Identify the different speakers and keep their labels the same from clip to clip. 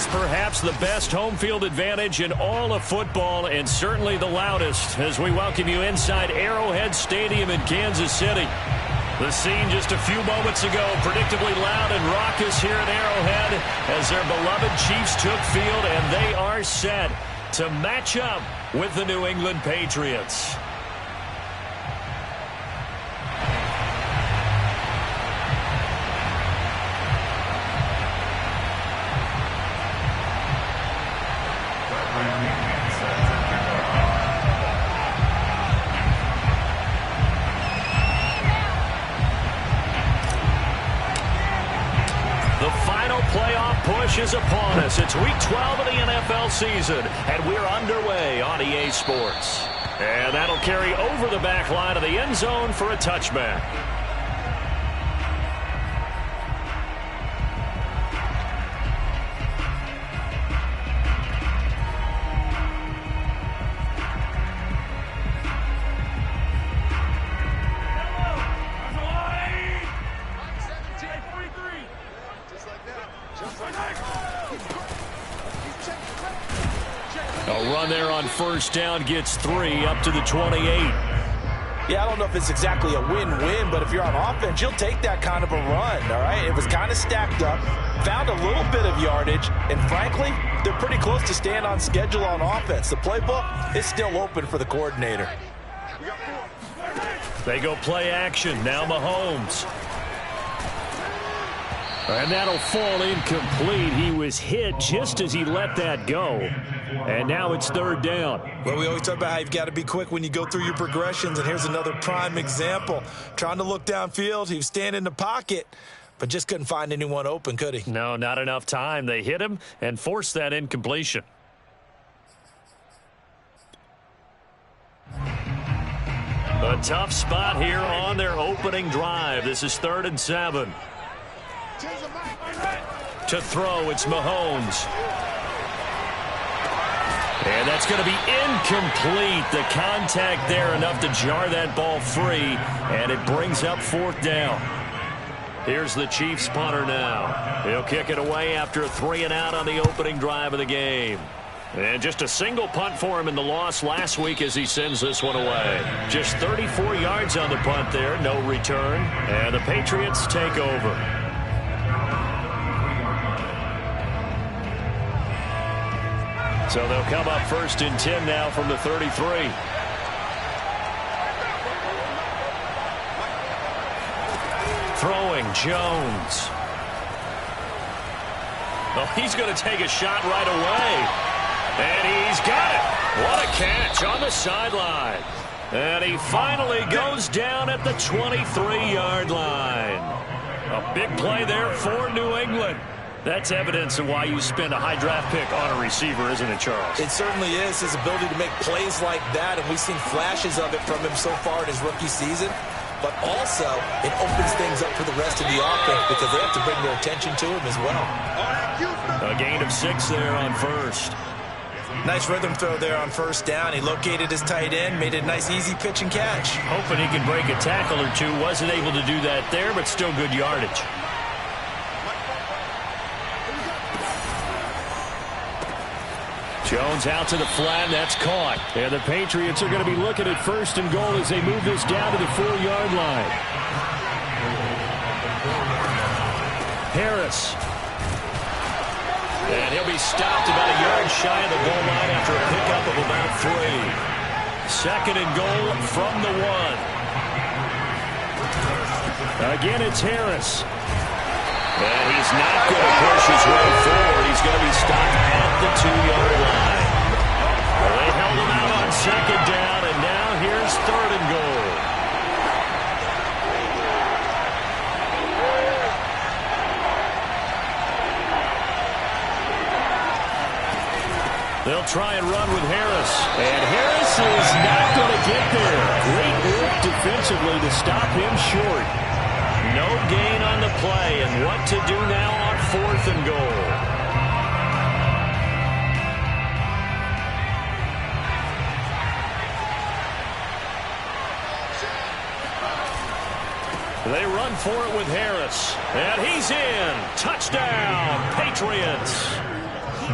Speaker 1: is perhaps the best home field advantage in all of football, and certainly the loudest, as we welcome you inside Arrowhead Stadium in Kansas City. The scene just a few moments ago, predictably loud and raucous here at Arrowhead as their beloved Chiefs took field, and they are set to match up with the New England Patriots. Is upon us. It's week 12 of the NFL season, and we're underway on EA Sports. And that'll carry over the back line of the end zone for a touchback. A run there on first down gets 3 up to the 28.
Speaker 2: Yeah, I don't know if it's exactly a win-win, but if you're on offense, you'll take that kind of a run, all right? It was kind of stacked up, found a little bit of yardage, and frankly, they're pretty close to staying on schedule on offense. The playbook is still open for the coordinator.
Speaker 1: They go play action. Now Mahomes. And that'll fall incomplete. He was hit just as he let that go. And now it's third down.
Speaker 3: Well, we always talk about how you've got to be quick when you go through your progressions, and here's another prime example. Trying to look downfield, he was standing in the pocket, but just couldn't find anyone open, could he?
Speaker 1: No, not enough time. They hit him and forced that incompletion. A tough spot here on their opening drive. This is 3rd and 7. To throw, it's Mahomes. And that's going to be incomplete. The contact there enough to jar that ball free, and it brings up 4th down. Here's the Chiefs punter now. He'll kick it away after a 3-and-out on the opening drive of the game. And just a single punt for him in the loss last week as he sends this one away. Just 34 yards on the punt there, no return. And the Patriots take over. So they'll come up 1st and 10 now from the 33. Throwing, Jones. Oh, he's going to take a shot right away. And he's got it. What a catch on the sideline. And he finally goes down at the 23-yard line. A big play there for New England. That's evidence of why you spend a high draft pick on a receiver, isn't it, Charles?
Speaker 2: It certainly is, his ability to make plays like that, and we've seen flashes of it from him so far in his rookie season. But also, it opens things up for the rest of the offense because they have to bring their attention to him as well.
Speaker 1: A gain of 6 there on first.
Speaker 3: Nice rhythm throw there on first down. He located his tight end, made a nice easy pitch and catch.
Speaker 1: Hoping he can break a tackle or two. Wasn't able to do that there, but still good yardage. Jones out to the flat, and that's caught. And the Patriots are going to be looking at 1st and goal as they move this down to the 4-yard line. Harris. And he'll be stopped about a yard shy of the goal line after a pickup of about 3. 2nd and goal from the 1. Again, it's Harris. And he's not going to push his way forward. He's going to be stopped at the 2-yard line. Well, they held him out on 2nd down, and now here's 3rd and goal. They'll try and run with Harris. And Harris is not going to get there. Great work defensively to stop him short. No gain on the play, and what to do now on 4th and goal. They run for it with Harris, and he's in. Touchdown, Patriots.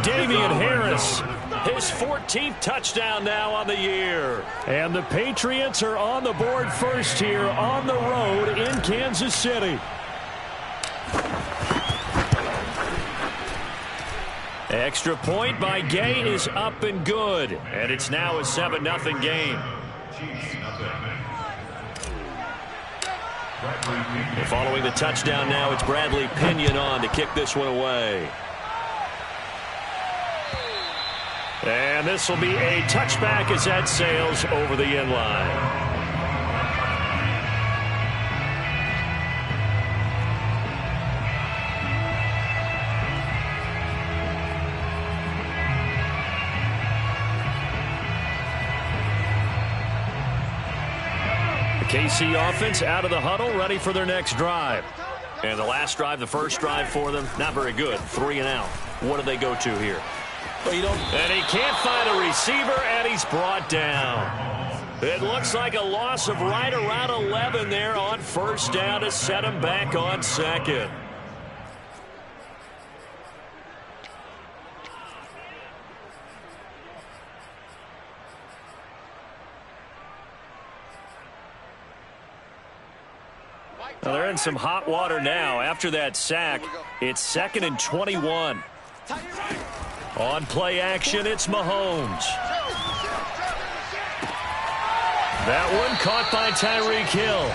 Speaker 1: Damian Harris, his 14th touchdown now on the year. And the Patriots are on the board first here on the road in Kansas City. Extra point by Gay is up and good. And it's now a 7-0 game. Following the touchdown now, it's Bradley Pinion on to kick this one away. And this will be a touchback as that sails over the end line. KC offense out of the huddle, ready for their next drive. And the last drive, the first drive for them, not very good. 3 and out. What do they go to here?
Speaker 2: Well,
Speaker 1: and he can't find a receiver, and he's brought down. It looks like a loss of right around 11 there on first down to set him back on second. Well, they're in some hot water now. After that sack, it's 2nd and 21. On play action, it's Mahomes. That one caught by Tyreek Hill.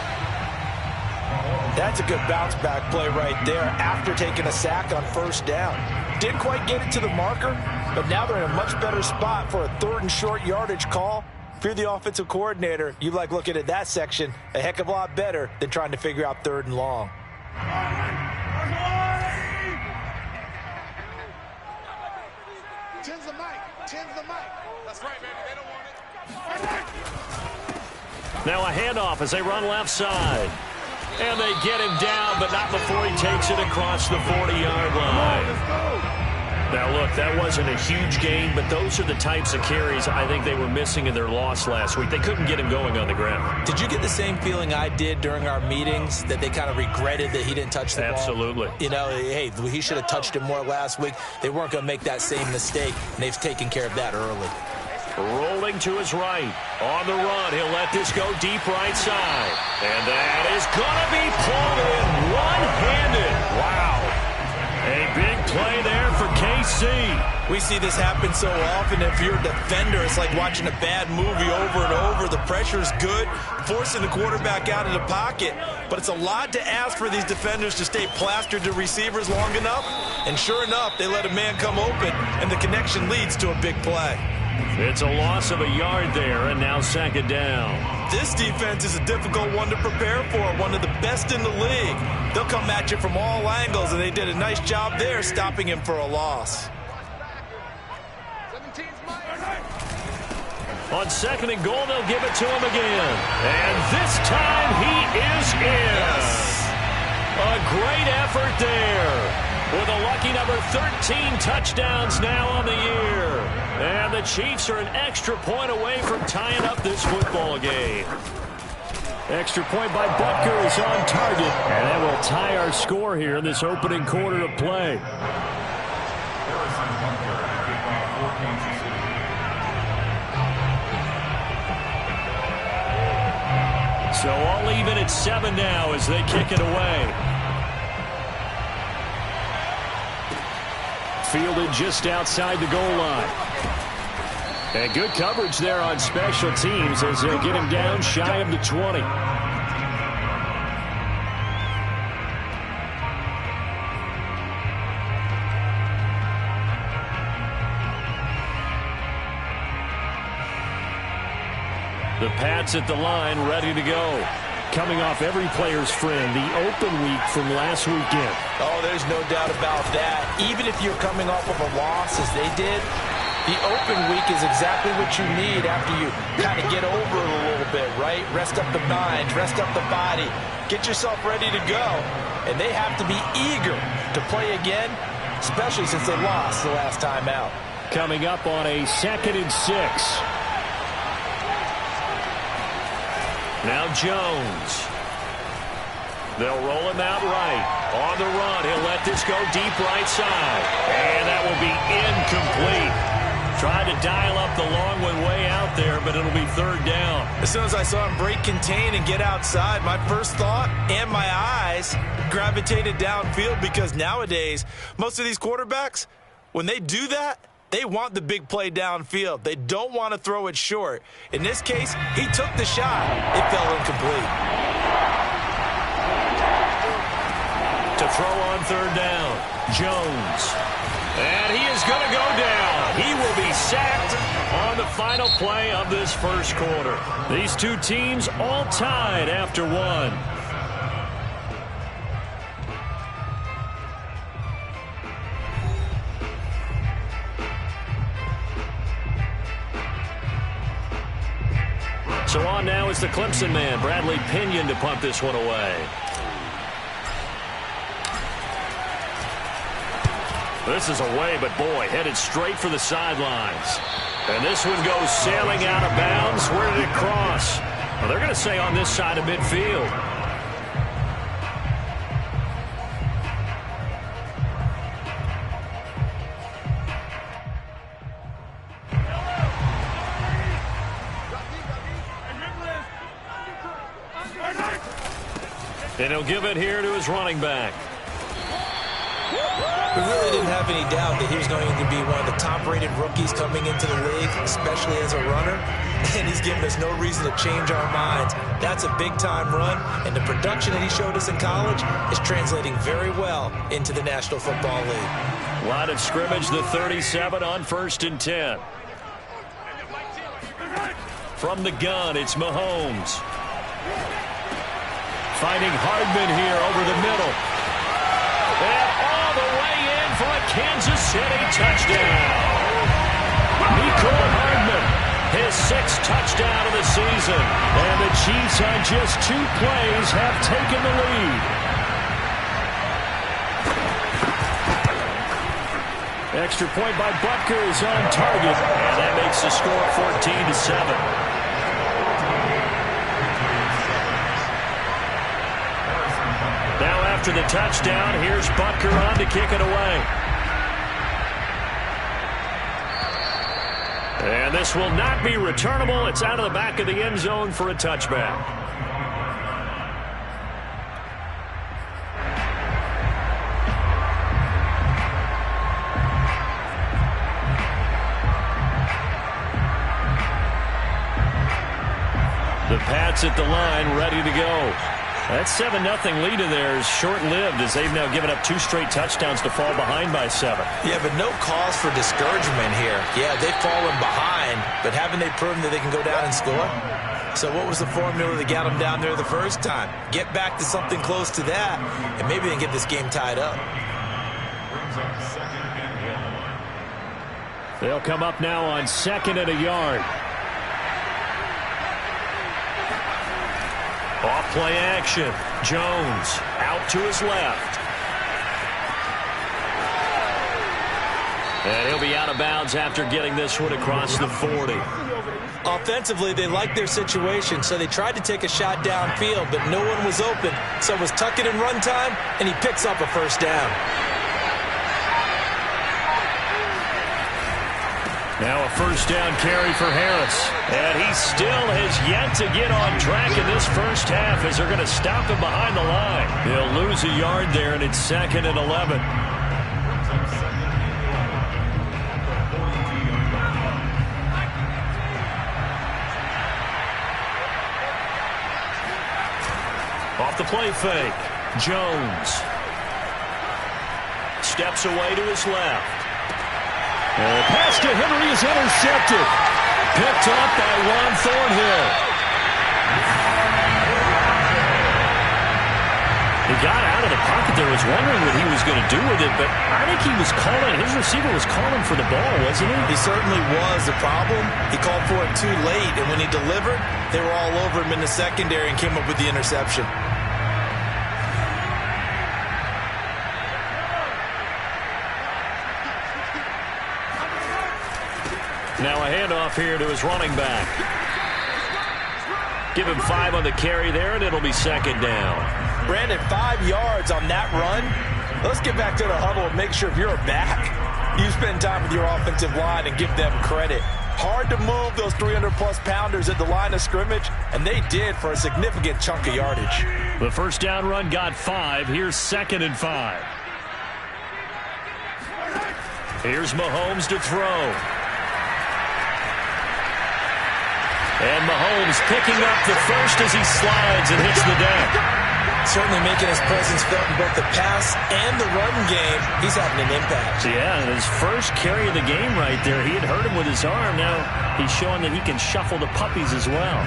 Speaker 2: That's a good bounce back play right there after taking a sack on first down. Didn't quite get it to the marker, but now they're in a much better spot for a 3rd and short yardage call. If you're the offensive coordinator, you like looking at that section a heck of a lot better than trying to figure out 3rd and long.
Speaker 4: Tens the mic. That's right, baby. They don't want it.
Speaker 1: Now a handoff as they run left side. And they get him down, but not before he takes it across the 40-yard line. Now, look, that wasn't a huge gain, but those are the types of carries I think they were missing in their loss last week. They couldn't get him going on the ground.
Speaker 2: Did you get the same feeling I did during our meetings, that they kind of regretted that he didn't touch the ball?
Speaker 1: Absolutely.
Speaker 2: You know, hey, he should have touched it more last week. They weren't going to make that same mistake, and they've taken care of that early.
Speaker 1: Rolling to his right. On the run, he'll let this go deep right side. And that is going to be pulled in one-handed. Wow. A big play there for KC.
Speaker 2: We see this happen so often. If you're a defender, it's like watching a bad movie over and over. The pressure's good, forcing the quarterback out of the pocket. But it's a lot to ask for these defenders to stay plastered to receivers long enough. And sure enough, they let a man come open, and the connection leads to a big play.
Speaker 1: It's a loss of a yard there, and now 2nd down.
Speaker 2: This defense is a difficult one to prepare for, one of the best in the league. They'll come at you from all angles, and they did a nice job there stopping him for a loss.
Speaker 1: On 2nd and goal, they'll give it to him again. And this time he is in.
Speaker 2: Yes.
Speaker 1: A great effort there. With a lucky number 13 touchdowns now on the year. And the Chiefs are an extra point away from tying up this football game. Extra point by Butker is on target. And that will tie our score here in this opening quarter of play. So all even at 7 now as they kick it away. Fielded just outside the goal line. And good coverage there on special teams as they'll get him down shy of the 20. The Pats at the line, ready to go. Coming off every player's friend, the open week from last weekend.
Speaker 2: Oh, there's no doubt about that. Even if you're coming off of a loss as they did, the open week is exactly what you need after you kind of get over it a little bit, right? Rest up the mind, rest up the body, get yourself ready to go. And they have to be eager to play again, especially since they lost the last time out.
Speaker 1: Coming up on a 2nd and 6. Now Jones. They'll roll him out right. On the run, he'll let this go deep right side. And that will be incomplete. Tried to dial up the long one way out there, but it'll be third down.
Speaker 3: As soon as I saw him break contain and get outside, my first thought and my eyes gravitated downfield, because nowadays, most of these quarterbacks, when they do that, they want the big play downfield. They don't want to throw it short. In this case, he took the shot. It fell incomplete.
Speaker 1: To throw on third down, Jones. And he is going to go down. He will be sacked on the final play of this first quarter. These two teams all tied after one. So on now is the Clemson man, Bradley Pinion, to punt this one away. This is away, but boy, headed straight for the sidelines. And this one goes sailing out of bounds. Where did it cross? Well, they're going to say on this side of midfield. And he'll give it here to his running back.
Speaker 3: We really didn't have any doubt that he was going to be one of the top-rated rookies coming into the league, especially as a runner. And he's given us no reason to change our minds. That's a big-time run, and the production that he showed us in college is translating very well into the National Football League.
Speaker 1: Line of scrimmage, the 37 on 1st and 10. From the gun, it's Mahomes. Finding Hardman here over the middle. And all the way in for a Kansas City touchdown. Mecole Hardman, his 6th touchdown of the season. And the Chiefs on just 2 plays have taken the lead. Extra point by Butker is on target. And that makes the score 14-7. Now after the touchdown, here's Butker on to kick it away. And this will not be returnable. It's out of the back of the end zone for a touchback. The Pats at the line, ready to go. That 7-0 lead in there is short-lived, as they've now given up 2 straight touchdowns to fall behind by 7.
Speaker 3: Yeah, but no cause for discouragement here. Yeah, they've fallen behind, but haven't they proven that they can go down and score? So what was the formula that got them down there the first time? Get back to something close to that, and maybe they can get this game tied up.
Speaker 1: They'll come up now on 2nd and a yard. Off play action. Jones out to his left. And he'll be out of bounds after getting this one across the 40.
Speaker 3: Offensively, they liked their situation, so they tried to take a shot downfield, but no one was open. So it was tuck it and run time, and he picks up a first down.
Speaker 1: Now a first down carry for Harris. And he still has yet to get on track in this first half, as they're going to stop him behind the line. He'll lose a yard there, and it's 2nd and 11. Off the play fake. Jones steps away to his left. And pass to Henry is intercepted. Picked up by Juan Thornhill. He got out of the pocket there, was wondering what he was going to do with it, but I think he was calling, his receiver was calling for the ball, wasn't he?
Speaker 3: He certainly was. The problem, he called for it too late, and when he delivered, they were all over him in the secondary and came up with the interception.
Speaker 1: Now a handoff here to his running back. Give him 5 on the carry there, and it'll be 2nd down.
Speaker 2: Brandon, 5 yards on that run. Let's get back to the huddle and make sure if you're a back, you spend time with your offensive line and give them credit. Hard to move those 300-plus pounders at the line of scrimmage, and they did for a significant chunk of yardage.
Speaker 1: The first down run got 5. Here's 2nd and 5. Here's Mahomes to throw. And Mahomes picking up the first as he slides and hits the deck.
Speaker 3: Certainly making his presence felt in both the pass and the run game. He's having an impact.
Speaker 1: Yeah, and his first carry of the game right there. He had hurt him with his arm. Now he's showing that he can shuffle the puppies as well.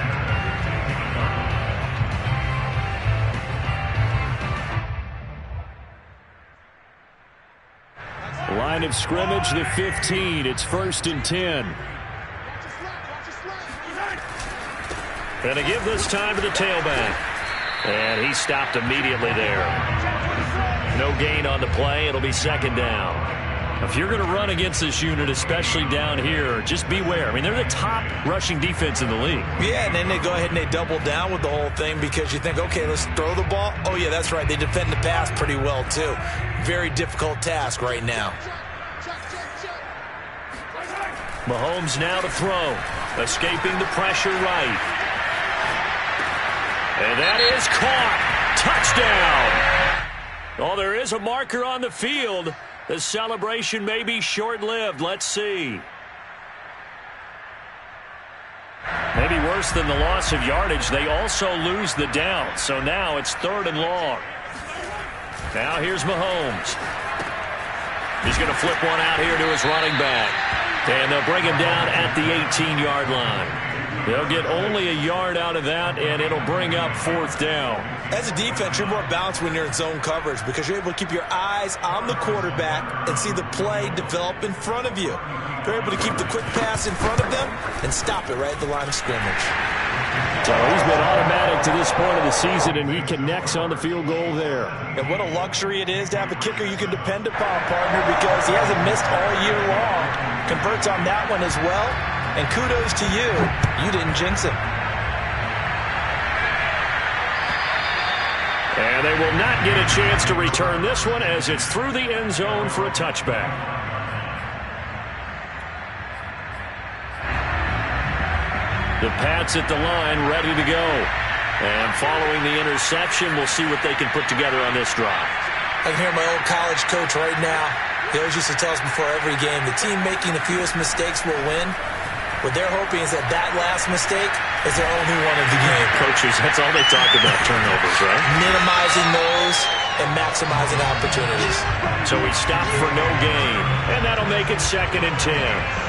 Speaker 1: Line of scrimmage, the 15. It's 1st and 10. And to give this time to the tailback. And he stopped immediately there. No gain on the play. It'll be 2nd down. If you're going to run against this unit, especially down here, just beware. I mean, they're the top rushing defense in the league.
Speaker 3: Yeah, and then they go ahead and they double down with the whole thing because you think, okay, let's throw the ball. Oh, yeah, that's right. They defend the pass pretty well, too. Very difficult task right now.
Speaker 1: Mahomes now to throw. Escaping the pressure right. And that is caught. Touchdown. Oh, there is a marker on the field. The celebration may be short-lived. Let's see. Maybe worse than the loss of yardage, they also lose the down. So now it's 3rd and long. Now here's Mahomes. He's going to flip one out here to his running back. And they'll bring him down at the 18-yard line. They'll get only a yard out of that, and it'll bring up 4th down.
Speaker 3: As a defense, you're more balanced when you're in zone coverage because you're able to keep your eyes on the quarterback and see the play develop in front of you. You're able to keep the quick pass in front of them and stop it right at the line of scrimmage.
Speaker 1: So he's been automatic to this point of the season, and he connects on the field goal there.
Speaker 3: And what a luxury it is to have a kicker you can depend upon, partner, because he hasn't missed all year long. Converts on that one as well. And kudos to you. You didn't jinx him.
Speaker 1: And they will not get a chance to return this one as it's through the end zone for a touchback. The Pats at the line ready to go. And following the interception, we'll see what they can put together on this drive.
Speaker 3: I can hear my old college coach right now. He always used to tell us before every game, the team making the fewest mistakes will win. What they're hoping is that last mistake is their only one of the game.
Speaker 1: Coaches, that's all they talk about, turnovers, right?
Speaker 3: Minimizing those and maximizing opportunities.
Speaker 1: So he stopped for no gain, and that'll make it 2nd and 10.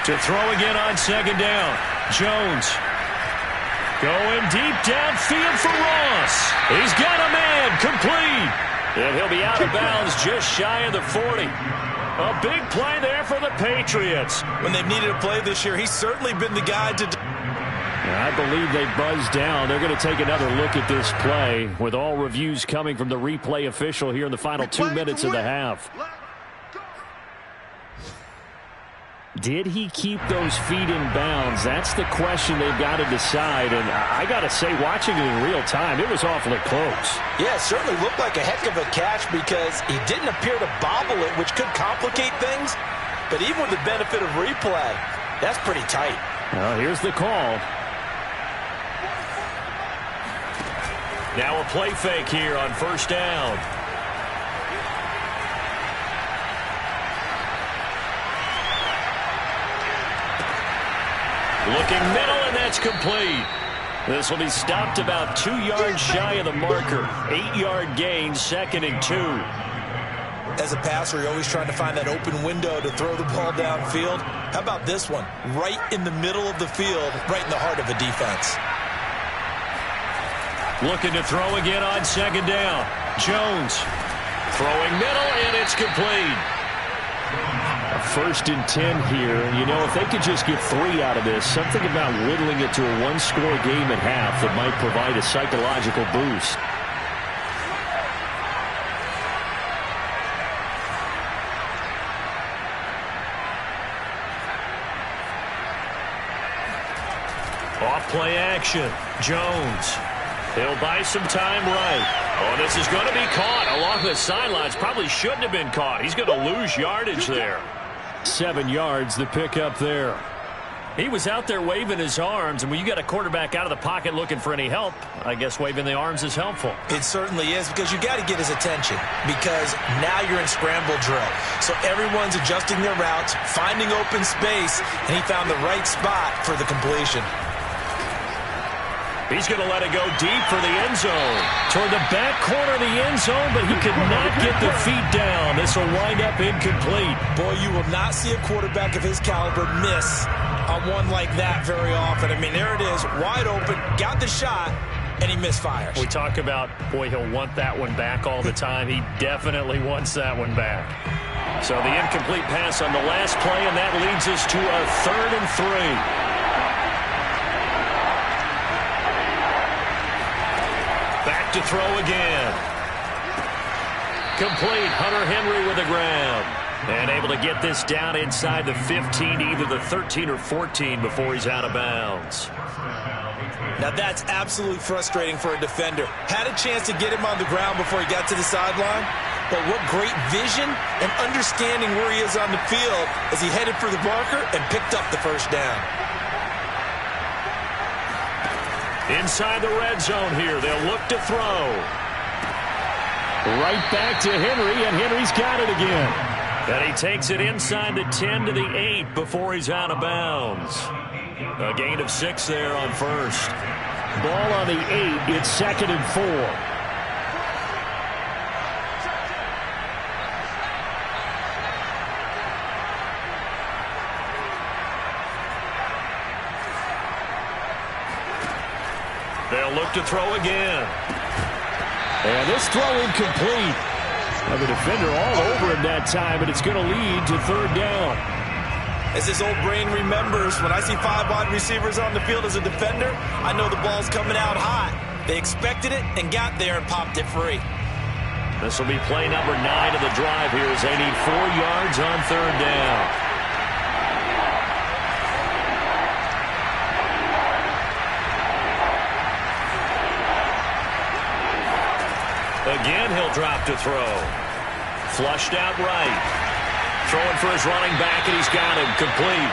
Speaker 1: To throw again on 2nd down. Jones going deep downfield for Ross. He's got a man complete. And he'll be out of bounds just shy of the 40. A big play there for the Patriots.
Speaker 3: When they've needed a play this year, he's certainly been the guy to...
Speaker 1: I believe they buzzed down. They're going to take another look at this play with all reviews coming from the replay official here in the final 2 minutes of the half. Did he keep those feet in bounds? That's the question they've got to decide. And I got to say, watching it in real time, it was awfully close.
Speaker 2: Yeah, it certainly looked like a heck of a catch because he didn't appear to bobble it, which could complicate things. But even with the benefit of replay, that's pretty tight.
Speaker 1: Well, here's the call. Now a play fake here on 1st down. Looking middle, and that's complete. This will be stopped about 2 yards shy of the marker. 8-yard gain, 2nd and 2.
Speaker 3: As a passer, you're always trying to find that open window to throw the ball downfield. How about this one? Right in the middle of the field, right in the heart of a defense.
Speaker 1: Looking to throw again on 2nd down. Jones throwing middle, and it's complete. First and 10 here. You know, if they could just get 3 out of this, something about whittling it to a one-score game at half that might provide a psychological boost. Off-play action. Jones. He'll buy some time right. Oh, this is going to be caught along the sidelines. Probably shouldn't have been caught. He's going to lose yardage there. 7 yards, the pickup there. He was out there waving his arms, and when you got a quarterback out of the pocket looking for any help, I guess waving the arms is helpful.
Speaker 3: It certainly is, because you got to get his attention, because now you're in scramble drill. So everyone's adjusting their routes, finding open space, and he found the right spot for the completion.
Speaker 1: He's going to let it go deep for the end zone. Toward the back corner of the end zone, but he could not get the feet down. This will wind up incomplete.
Speaker 3: Boy, you will not see a quarterback of his caliber miss on one like that very often. I mean, there it is, wide open, got the shot, and he misfires.
Speaker 1: We talk about, boy, he'll want that one back all the time. He definitely wants that one back. So the incomplete pass on the last play, and that leads us to a 3rd and 3. Back to throw again. Complete. Hunter Henry with the grab. And able to get this down inside the 15, either the 13 or 14 before he's out of bounds.
Speaker 3: Now that's absolutely frustrating for a defender. Had a chance to get him on the ground before he got to the sideline, but what great vision and understanding where he is on the field as he headed for the marker and picked up the first down.
Speaker 1: Inside the red zone here. They'll look to throw. Right back to Henry, and Henry's got it again. And he takes it inside the 10 to the 8 before he's out of bounds. A gain of 6 there on first. Ball on the 8. It's 2nd and 4. They'll look to throw again. And this throw incomplete. Well, the defender all over him that time, but it's going to lead to 3rd down.
Speaker 3: As his old brain remembers, when I see 5 wide receivers on the field as a defender, I know the ball's coming out hot. They expected it and got there and popped it free.
Speaker 1: This will be play number 9 of the drive here as they need 4 yards on 3rd down. Again, he'll drop to throw. Flushed out right. Throwing for his running back, and he's got him complete.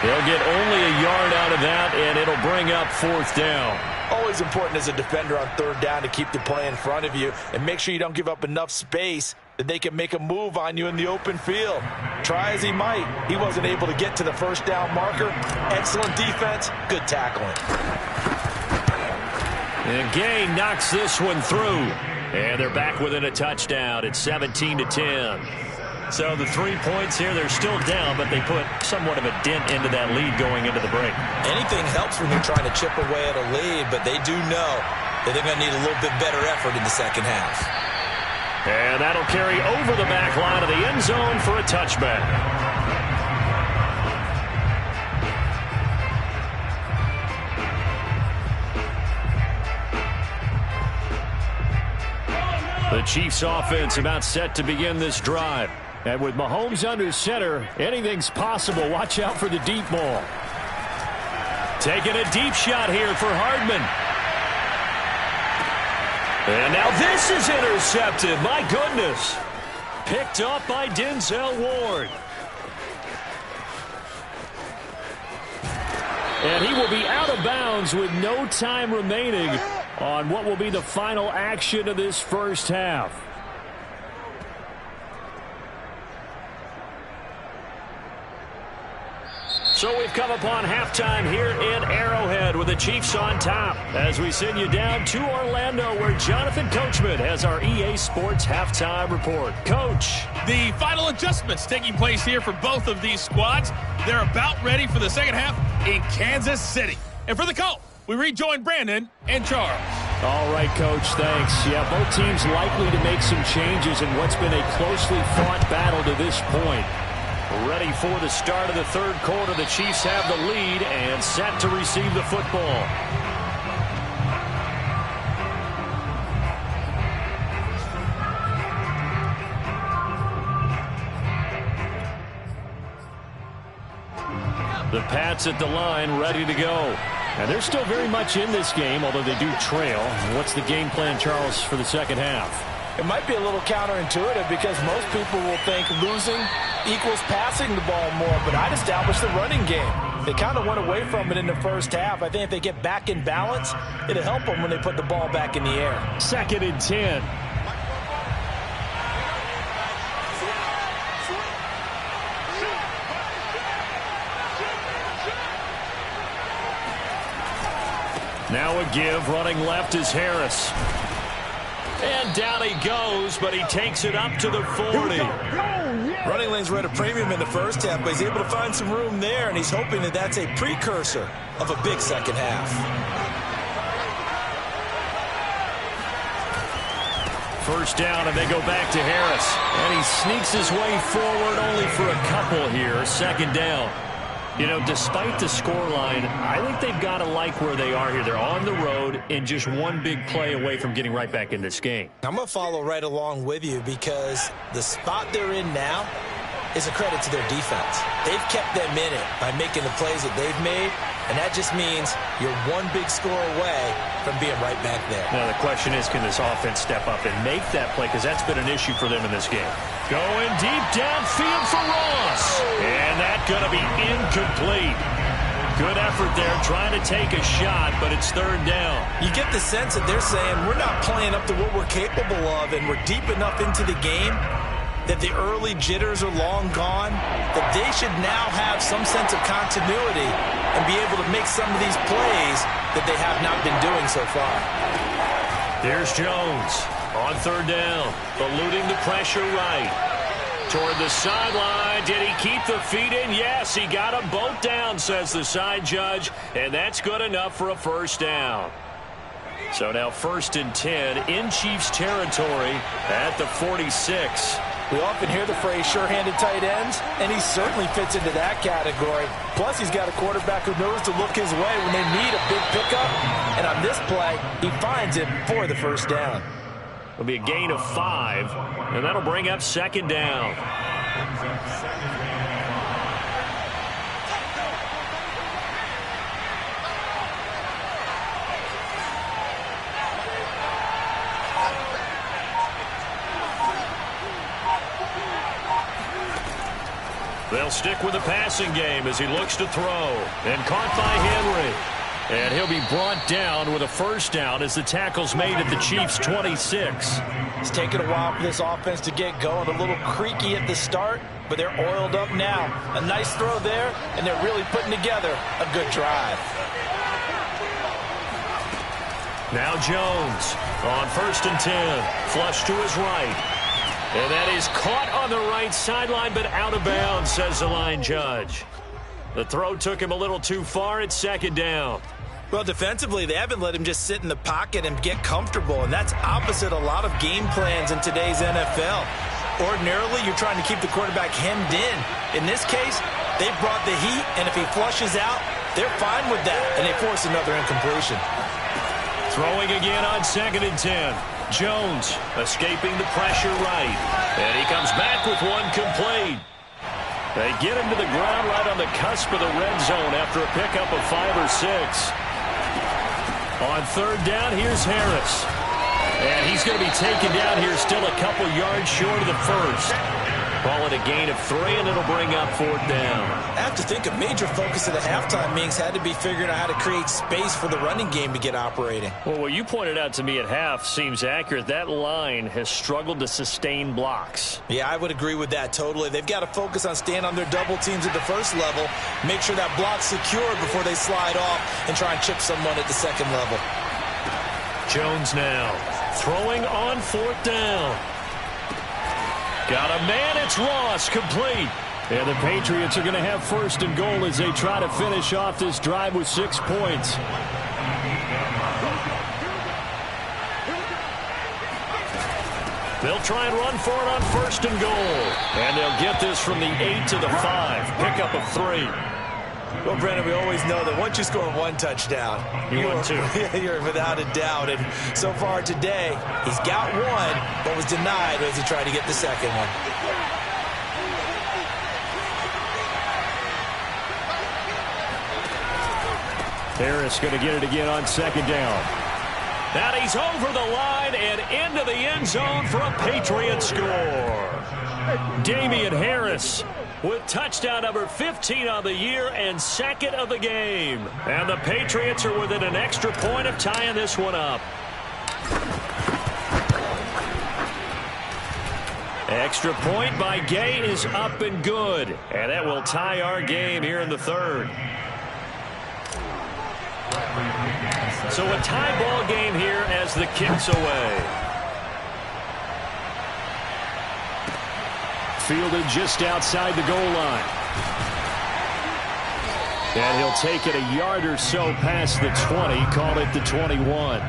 Speaker 1: They'll get only a yard out of that, and it'll bring up 4th down.
Speaker 2: Always important as a defender on 3rd down to keep the play in front of you and make sure you don't give up enough space that they can make a move on you in the open field. Try as he might, he wasn't able to get to the 1st down marker. Excellent defense, good tackling.
Speaker 1: And Gay knocks this one through. And they're back within a touchdown. It's 17-10. So the 3 points here, they're still down, but they put somewhat of a dent into that lead going into the break.
Speaker 3: Anything helps when you're trying to chip away at a lead, but they do know that they're going to need a little bit better effort in the second half.
Speaker 1: And that'll carry over the back line of the end zone for a touchback. The Chiefs offense about set to begin this drive. And with Mahomes under center, anything's possible. Watch out for the deep ball. Taking a deep shot here for Hardman. And now this is intercepted. My goodness. Picked up by Denzel Ward. And he will be out of bounds with no time remaining on what will be the final action of this first half. So we've come upon halftime here in Arrowhead with the Chiefs on top as we send you down to Orlando where Jonathan Coachman has our EA Sports halftime report. Coach.
Speaker 5: The final adjustments taking place here for both of these squads. They're about ready for the second half in Kansas City. And for the call, we rejoin Brandon and Charles.
Speaker 1: All right, Coach, thanks. Yeah, both teams likely to make some changes in what's been a closely fought battle to this point. Ready for the start of the third quarter. The Chiefs have the lead and set to receive the football. The Pats at the line, ready to go. And they're still very much in this game, although they do trail. What's the game plan, Charles, for the second half?
Speaker 2: It might be a little counterintuitive because most people will think losing equals passing the ball more, but I'd establish the running game. They kind of went away from it in the first half. I think if they get back in balance, it'll help them when they put the ball back in the air.
Speaker 1: 2nd and 10. Now a give, running left is Harris. And down he goes, but he takes it up to the 40.
Speaker 3: Running lanes were at a premium in the first half, but he's able to find some room there, and he's hoping that that's a precursor of a big second half.
Speaker 1: First down, and they go back to Harris. And he sneaks his way forward only for a couple here. 2nd down. You know, despite the scoreline, I think they've got to like where they are here. They're on the road and just one big play away from getting right back in this game.
Speaker 3: I'm going to follow right along with you because the spot they're in now is a credit to their defense. They've kept them in it by making the plays that they've made, and that just means you're one big score away from being right back there.
Speaker 1: Now, the question is, can this offense step up and make that play? Because that's been an issue for them in this game. Going deep downfield for Ross. And that's going to be incomplete. Good effort there, trying to take a shot, but it's 3rd down.
Speaker 3: You get the sense that they're saying we're not playing up to what we're capable of, and we're deep enough into the game that the early jitters are long gone, that they should now have some sense of continuity and be able to make some of these plays that they have not been doing so far.
Speaker 1: There's Jones on 3rd down, eluding the pressure right. Toward the sideline. Did he keep the feet in? Yes, he got them both down, says the side judge, and that's good enough for a 1st down. So now 1st and 10 in Chiefs territory at the 46.
Speaker 2: We often hear the phrase sure-handed tight ends, and he certainly fits into that category. Plus, he's got a quarterback who knows to look his way when they need a big pickup. And on this play, he finds it for the 1st down.
Speaker 1: It'll be a gain of 5, and that'll bring up 2nd down. They'll stick with the passing game as he looks to throw. And caught by Henry. And he'll be brought down with a 1st down as the tackle's made at the Chiefs' 26.
Speaker 2: It's taken a while for this offense to get going. A little creaky at the start, but they're oiled up now. A nice throw there, and they're really putting together a good drive.
Speaker 1: Now Jones on 1st and 10. Flush to his right. And that is caught on the right sideline, but out of bounds, says the line judge. The throw took him a little too far. It's 2nd down.
Speaker 3: Well, defensively, they haven't let him just sit in the pocket and get comfortable, and that's opposite a lot of game plans in today's NFL. Ordinarily, you're trying to keep the quarterback hemmed in. In this case, they brought the heat, and if he flushes out, they're fine with that, and they force another incompletion.
Speaker 1: Throwing again on 2nd and 10. Jones escaping the pressure right. And he comes back with one complete. They get him to the ground right on the cusp of the red zone after a pickup of 5 or 6. On 3rd down, here's Harris. And he's going to be taken down here still a couple yards short of the 1st. Call it a gain of 3, and it'll bring up 4th down.
Speaker 3: I have to think a major focus of the halftime meetings had to be figuring out how to create space for the running game to get operating.
Speaker 1: Well, what you pointed out to me at half seems accurate. That line has struggled to sustain blocks.
Speaker 3: Yeah, I would agree with that totally. They've got to focus on staying on their double teams at the 1st level, make sure that block's secured before they slide off and try and chip someone at the 2nd level.
Speaker 1: Jones now throwing on 4th down. Got a man, it's Ross, complete. And the Patriots are going to have 1st and goal as they try to finish off this drive with 6 points. They'll try and run for it on 1st and goal. And they'll get this from the 8 to the 5. Pickup of 3.
Speaker 3: Well, Brennan, we always know that once you score 1 touchdown, you're without a doubt. And so far today, he's got 1, but was denied as he tried to get the second one.
Speaker 1: Harris going to get it again on 2nd down. And he's over the line and into the end zone for a Patriot score. Damian Harris with touchdown number 15 on the year and 2nd of the game. And the Patriots are within an extra point of tying this one up. Extra point by Gay is up and good. And that will tie our game here in the 3rd. So a tie ball game here as the kick's away. Fielded just outside the goal line. And he'll take it a yard or so past the 20, call it the 21.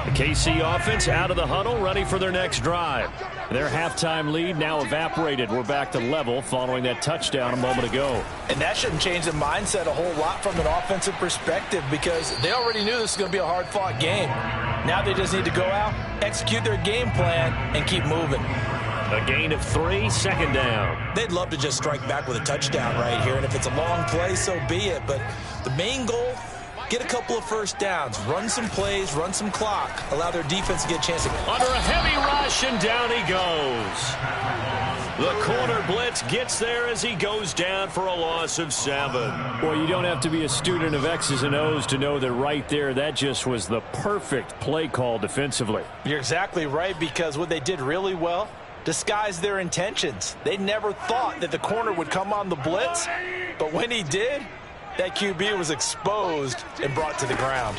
Speaker 1: The KC offense out of the huddle, ready for their next drive. Their halftime lead now evaporated. We're back to level following that touchdown a moment ago.
Speaker 2: And that shouldn't change the mindset a whole lot from an offensive perspective because they already knew this was going to be a hard-fought game. Now they just need to go out, execute their game plan, and keep moving.
Speaker 1: A gain of 3, 2nd down.
Speaker 3: They'd love to just strike back with a touchdown right here, and if it's a long play, so be it. But the main goal, get a couple of first downs, run some plays, run some clock, allow their defense to get a chance to...
Speaker 1: Under a heavy rush, and down he goes. The corner blitz gets there as he goes down for a loss of 7. Well, you don't have to be a student of X's and O's to know that right there, that just was the perfect play call defensively.
Speaker 2: You're exactly right, because what they did really well, disguised their intentions. They never thought that the corner would come on the blitz, but when he did, that QB was exposed and brought to the ground.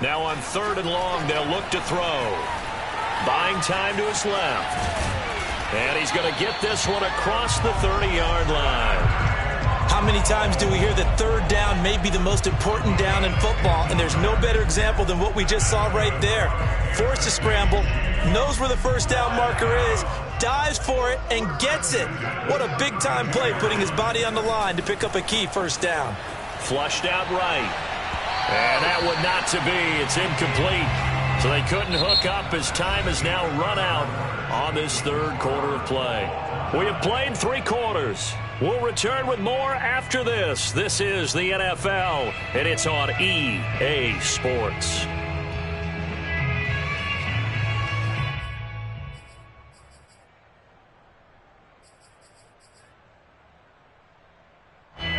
Speaker 1: Now on 3rd and long, they'll look to throw. Buying time to his left. And he's going to get this one across the 30-yard line.
Speaker 3: How many times do we hear that 3rd down may be the most important down in football, and there's no better example than what we just saw right there. Forced to scramble, knows where the 1st down marker is, dives for it, and gets it. What a big-time play, putting his body on the line to pick up a key 1st down.
Speaker 1: Flushed out right. And that one not to be. It's incomplete. So they couldn't hook up as time is now run out on this 3rd quarter of play. We have played 3 quarters. We'll return with more after this. This is the NFL, and it's on EA Sports.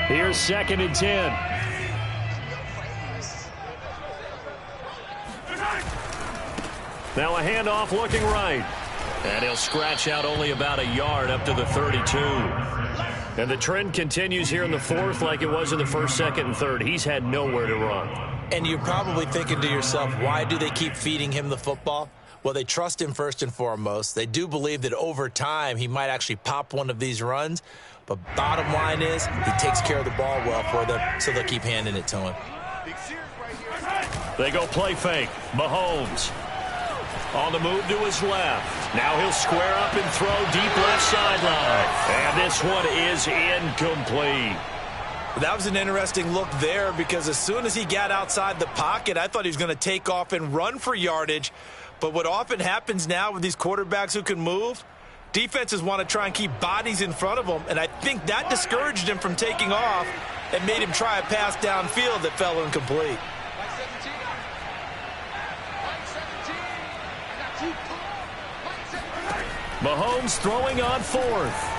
Speaker 1: Here's 2nd and 10. Now a handoff looking right. And he'll scratch out only about a yard up to the 32. And the trend continues here in the 4th like it was in the 1st, 2nd, and 3rd. He's had nowhere to run.
Speaker 3: And you're probably thinking to yourself, why do they keep feeding him the football? Well, they trust him first and foremost. They do believe that over time he might actually pop one of these runs. But bottom line is he takes care of the ball well for them, so they'll keep handing it to him.
Speaker 1: They go play fake. Mahomes on the move to his left. Now he'll square up and throw deep left sideline. And this one is incomplete.
Speaker 3: That was an interesting look there because as soon as he got outside the pocket, I thought he was going to take off and run for yardage. But what often happens now with these quarterbacks who can move, defenses want to try and keep bodies in front of them, and I think that discouraged him from taking off and made him try a pass downfield that fell incomplete.
Speaker 1: Mahomes throwing on 4th.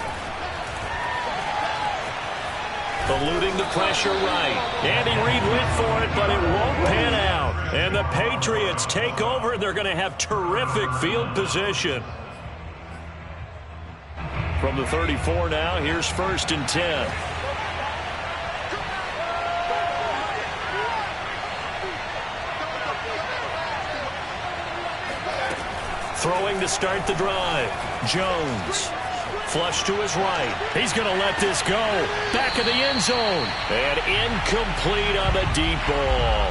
Speaker 1: Eluding the pressure right. Andy Reid went for it, but it won't pan out. And the Patriots take over. They're going to have terrific field position. From the 34 now, here's 1st and 10. Throwing to start the drive. Jones. Flush to his right. He's going to let this go. Back of the end zone. And incomplete on the deep ball.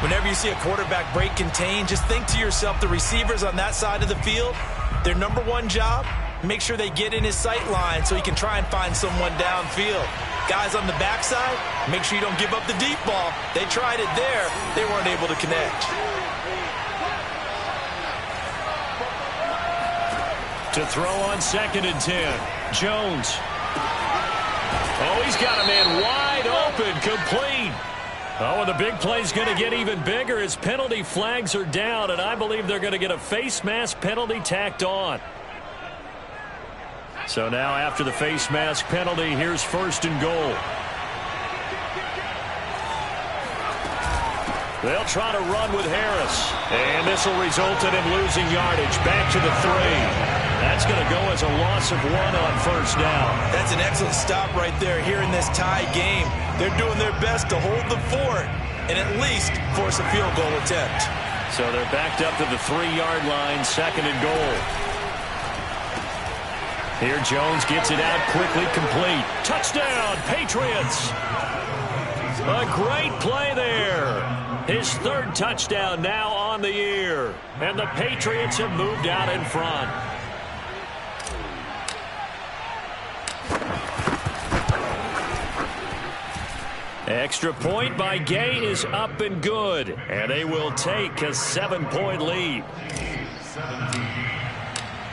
Speaker 3: Whenever you see a quarterback break contain, just think to yourself, the receivers on that side of the field, their number one job, make sure they get in his sight line so he can try and find someone downfield. Guys on the backside, make sure you don't give up the deep ball. They tried it there. They weren't able to connect.
Speaker 1: To throw on 2nd and 10. Jones. Oh, he's got a man wide open, complete. Oh, and the big play's going to get even bigger as penalty flags are down, and I believe they're going to get a face mask penalty tacked on. So now after the face mask penalty, here's 1st and goal. They'll try to run with Harris. And this will result in him losing yardage. Back to the 3. That's going to go as a loss of 1 on 1st down.
Speaker 3: That's an excellent stop right there here in this tie game. They're doing their best to hold the fort and at least force a field goal attempt.
Speaker 1: So they're backed up to the 3-yard line, 2nd and goal. Here Jones gets it out quickly, complete. Touchdown, Patriots. A great play there. His 3rd touchdown now on the year. And the Patriots have moved out in front. Extra point by Gay is up and good. And they will take a 7-point lead.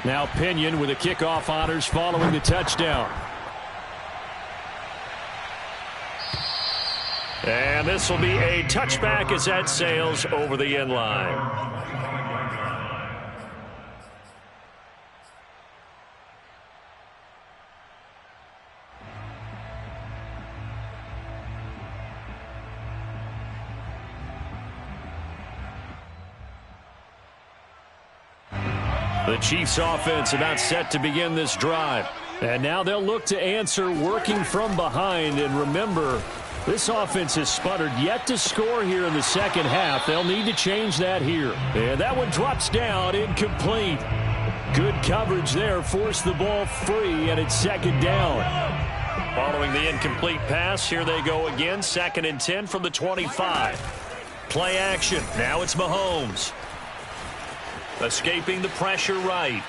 Speaker 1: Now Pinion with the kickoff honors following the touchdown. And this will be a touchback as that sails over the end line. The Chiefs offense about set to begin this drive. And now they'll look to answer working from behind. And remember, this offense has sputtered yet to score here in the second half. They'll need to change that here. And that one drops down, incomplete. Good coverage there, forced the ball free, and it's 2nd down. Following the incomplete pass, here they go again, 2nd and 10 from the 25. Play action, now it's Mahomes. Escaping the pressure right.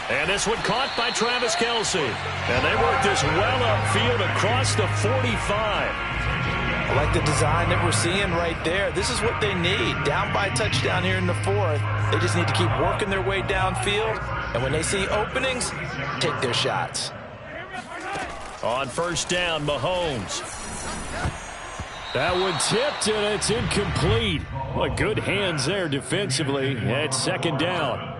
Speaker 1: And this one caught by Travis Kelce. And they work this well upfield across the 45.
Speaker 2: I like the design that we're seeing right there. This is what they need. Down by touchdown here in the 4th. They just need to keep working their way downfield. And when they see openings, take their shots.
Speaker 1: On 1st down, Mahomes. That one tipped, and it's incomplete. Well, good hands there defensively. It's 2nd down.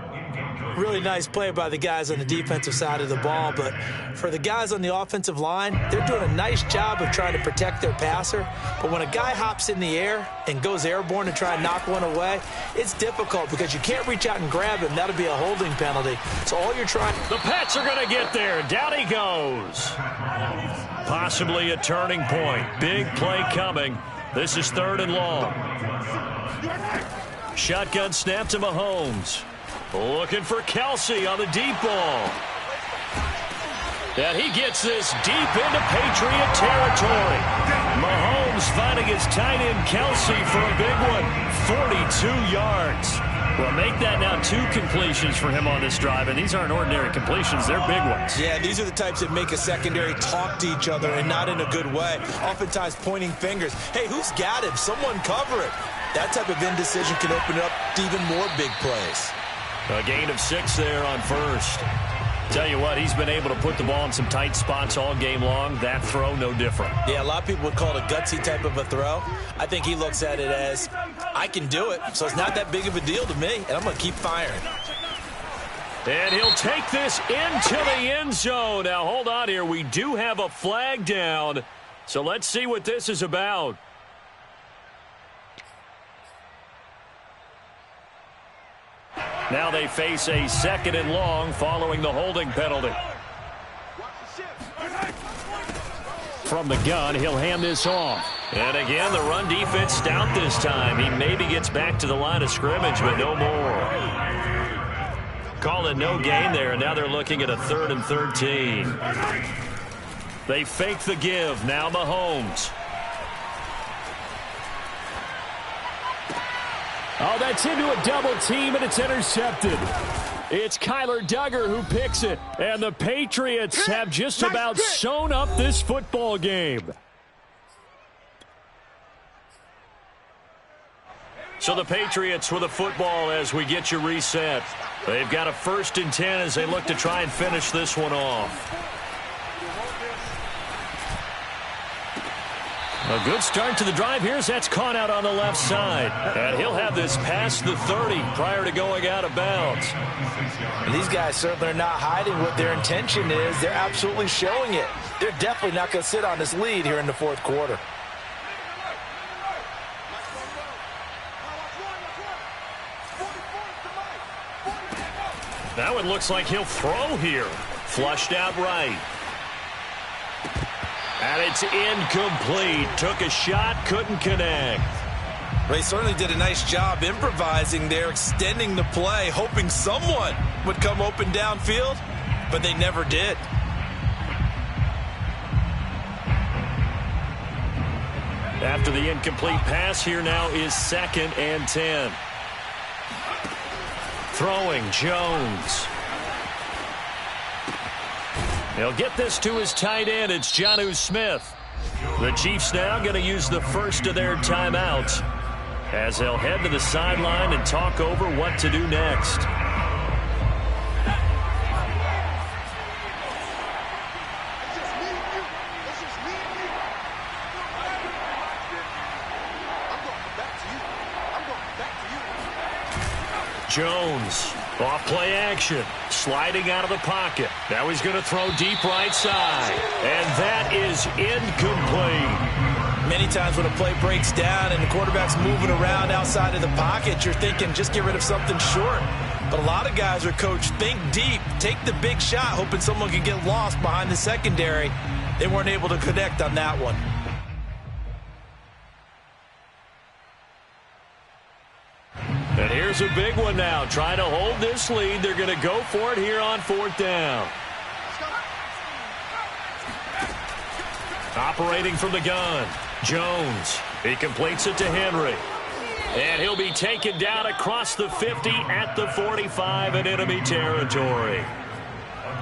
Speaker 3: Really nice play by the guys on the defensive side of the ball, but for the guys on the offensive line, they're doing a nice job of trying to protect their passer. But when a guy hops in the air and goes airborne to try and knock one away, it's difficult because you can't reach out and grab him. That'll be a holding penalty. So all you're trying...
Speaker 1: The Pats are going to get there. Down he goes. Possibly a turning point. Big play coming. This is 3rd and long. Shotgun snap to Mahomes. Looking for Kelce on the deep ball. And he gets this deep into Patriot territory. Mahomes finding his tight end Kelce for a big one. 42 yards. Well, make that now 2 completions for him on this drive, and these aren't ordinary completions. They're big ones.
Speaker 3: Yeah, these are the types that make a secondary talk to each other and not in a good way. Oftentimes pointing fingers. Hey, who's got him? Someone cover it. That type of indecision can open up to even more big plays.
Speaker 1: A gain of 6 there on 1st. Tell you what, he's been able to put the ball in some tight spots all game long. That throw, no different.
Speaker 3: Yeah, a lot of people would call it a gutsy type of a throw. I think he looks at it as, I can do it, so it's not that big of a deal to me, and I'm going to keep firing.
Speaker 1: And he'll take this into the end zone. Now, hold on here. We do have a flag down, so let's see what this is about. Now they face a 2nd and long following the holding penalty. From the gun, he'll hand this off. And again, the run defense stout this time. He maybe gets back to the line of scrimmage, but no more. Call it no gain there, and now they're looking at a 3rd and 13. They fake the give. Now Mahomes.
Speaker 6: Oh, that's into a double team, and it's intercepted. It's Kyler Duggar who picks it. And the Patriots have just about sewn up this football game.
Speaker 1: So the Patriots with a football as we get you reset. They've got a 1st and 10 as they look to try and finish this one off. A good start to the drive here as that's caught out on the left side. And he'll have this past the 30 prior to going out of bounds.
Speaker 2: And these guys certainly are not hiding what their intention is. They're absolutely showing it. They're definitely not going to sit on this lead here in the 4th quarter.
Speaker 1: Now it looks like he'll throw here. Flushed out right. And it's incomplete. Took a shot, couldn't connect.
Speaker 3: They certainly did a nice job improvising there, extending the play, hoping someone would come open downfield, but they never did.
Speaker 1: After the incomplete pass, here now is 2nd and 10. Throwing Jones. He'll get this to his tight end. It's Jonnu Smith. The Chiefs now going to use the first of their timeouts as they'll head to the sideline and talk over what to do next. Jones, off play action, sliding out of the pocket. Now he's going to throw deep right side, and that is incomplete.
Speaker 3: Many times when a play breaks down and the quarterback's moving around outside of the pocket, you're thinking just get rid of something short. But a lot of guys are coached, think deep, take the big shot, hoping someone can get lost behind the secondary. They weren't able to connect on that one.
Speaker 1: And here's a big one now. Trying to hold this lead. They're going to go for it here on 4th down. Operating from the gun. Jones. He completes it to Henry. And he'll be taken down across the 50 at the 45 in enemy territory.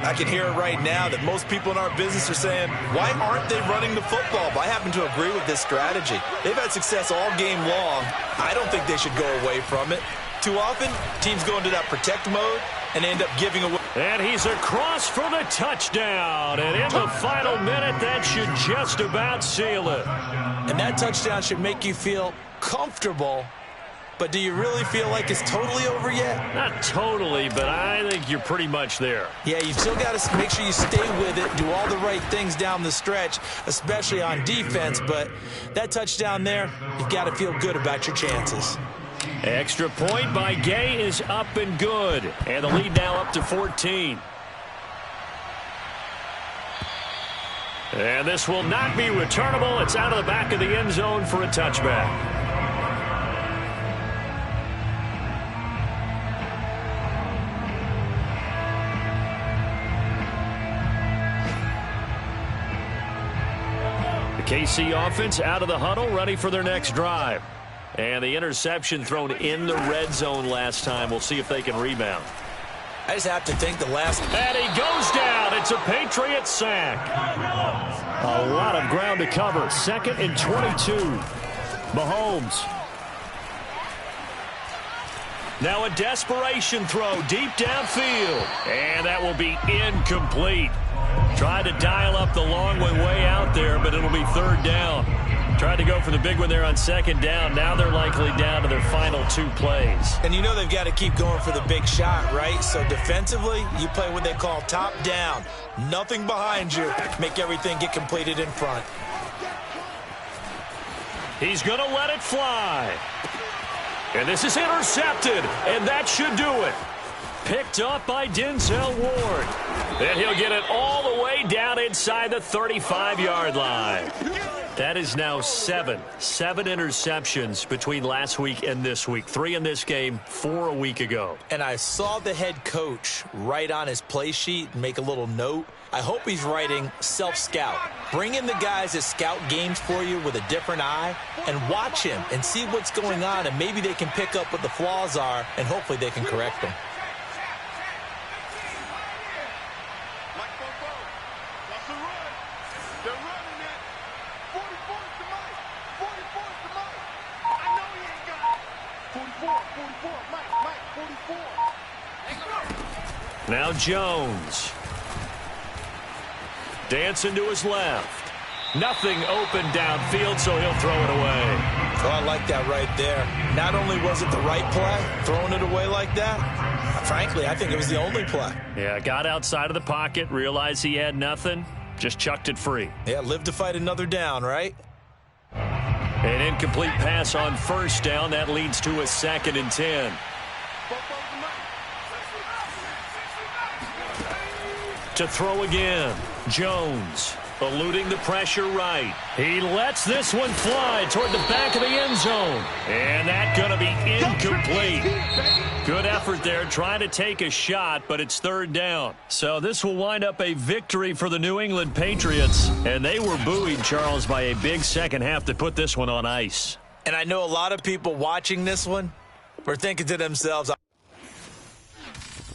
Speaker 3: I can hear it right now that most people in our business are saying, why aren't they running the football? But I happen to agree with this strategy. They've had success all game long. I don't think they should go away from it. Too often, teams go into that protect mode and end up giving away.
Speaker 1: And he's across for the touchdown. And in the final minute, that should just about seal it.
Speaker 3: And that touchdown should make you feel comfortable. But do you really feel like it's totally over yet?
Speaker 1: Not totally, but I think you're pretty much there.
Speaker 3: Yeah, you've still got to make sure you stay with it, do all the right things down the stretch, especially on defense. But that touchdown there, you've got to feel good about your chances.
Speaker 1: Extra point by Gay is up and good. And the lead now up to 14. And this will not be returnable. It's out of the back of the end zone for a touchback. KC offense out of the huddle, ready for their next drive. And the interception thrown in the red zone last time. We'll see if they can rebound.
Speaker 3: I just have to think the last...
Speaker 1: And he goes down. It's a Patriot sack.
Speaker 6: A lot of ground to cover. 2nd and 22. Mahomes.
Speaker 1: Now a desperation throw deep downfield. And that will be incomplete. Tried to dial up the long way out there, but it'll be 3rd down. Tried to go for the big one there on 2nd down. Now they're likely down to their final 2 plays.
Speaker 3: And you know they've got to keep going for the big shot, right? So defensively, you play what they call top down. Nothing behind you. Make everything get completed in front.
Speaker 1: He's going to let it fly. And this is intercepted, and that should do it. Picked up by Denzel Ward. And he'll get it all the way down inside the 35-yard line. That is now 7 interceptions between last week and this week. 3 in this game, 4 a week ago.
Speaker 3: And I saw the head coach write on his play sheet and make a little note. I hope he's writing self-scout. Bring in the guys that scout games for you with a different eye and watch him and see what's going on, and maybe they can pick up what the flaws are, and hopefully they can correct them.
Speaker 1: Now Jones. Dancing to his left. Nothing open downfield, so he'll throw it away.
Speaker 3: Oh, I like that right there. Not only was it the right play, throwing it away like that, frankly, I think it was the only play.
Speaker 1: Yeah, got outside of the pocket, realized he had nothing, just chucked it free.
Speaker 3: Yeah, live to fight another down, right?
Speaker 1: An incomplete pass on first down. That leads to a 2nd and 10. To throw again. Jones eluding the pressure right. He lets this one fly toward the back of the end zone. And that's going to be incomplete. Good effort there trying to take a shot, but it's 3rd down. So this will wind up a victory for the New England Patriots. And they were buoyed, Charles, by a big second half to put this one on ice.
Speaker 3: And I know a lot of people watching this one were thinking to themselves,